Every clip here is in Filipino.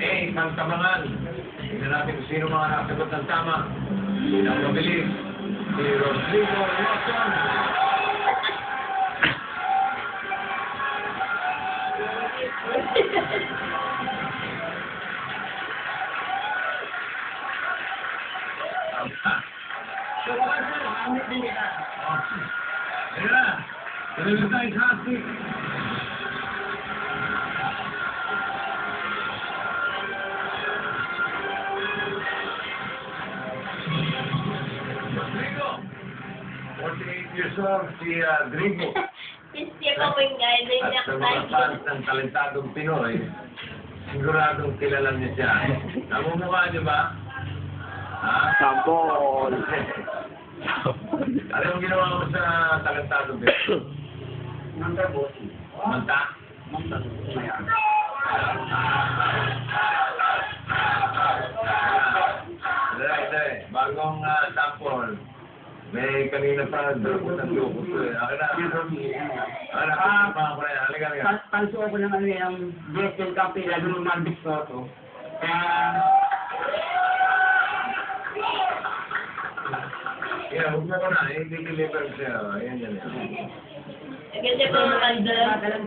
Isang tabangan. Tingnan natin kung sino mga nakasagot ng tama. Ang mabilis, si Rodrigo Lawson. Ayan na. Tuloy tayo sa hasik. Rodrigo. 48 years old, si Drigo. Siya ko yung guy, At sa mga fans ng talentadong Pinoy, siguradong kilala niya siya. Namumukha niyo ba? Ha? Sampol. Ano yung ginawa mo sa talentadong Pinoy? Manta boss. Manta? Manta. Mayan. Dahil, bagong sample. May kanina pa, dalawang ng loko ko eh. Akin na. Mga ko na yan. Halika, halika. Panso ko ng ano yung Diesel Cafe, lalo ng Marbis Soto. Yeah, huwag mo ko na. Hindi deliver siya. Ayan yan. Kasi po maganda. Alam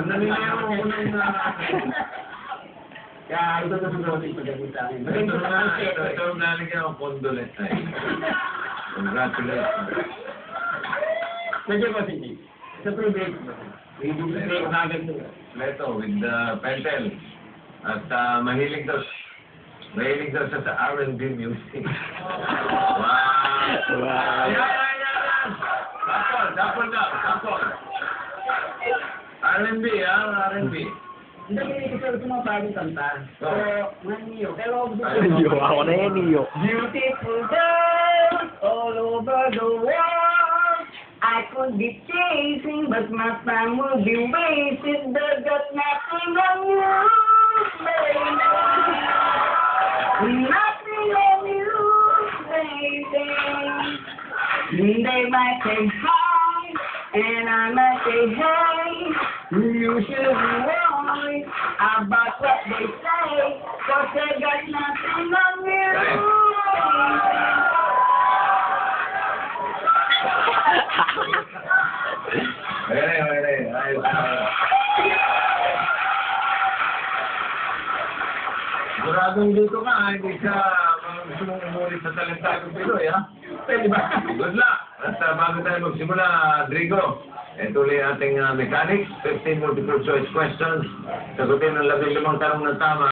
na nila yung unang Kaya ito na sa Rosy pagkakunta. ito nalagyan ako condolence na eh. Congratulations. Medyo ko sige. Sa private. Hindi ko sa kagad to. Leto with Pentel. At mahilig daw siya sa R&B music. Wow! Wow. Ayan! Sample! R&B, R&B. Hindi kasi ito mga bagong kanta. So, maniyo. Pero Niyo, ako na yan, Niyo. beautiful girls all over the world. I could be chasing, but my time will be wasted. There's got nothing on you, baby. Nothing on you, baby. They might say hi, and I might say hey. You shouldn't worry about what they say, 'cause they got nothing on you. Ayun. Ayos. Siguradong dito ka, hindi ka gusto mong umulit sa talentadong Pinoy, ha? Pwede ba? Good luck! At bago tayo magsimula, Drigo, tuloy ating mechanics, 15 multiple choice questions. Sagutin ng 15 tanong na tama.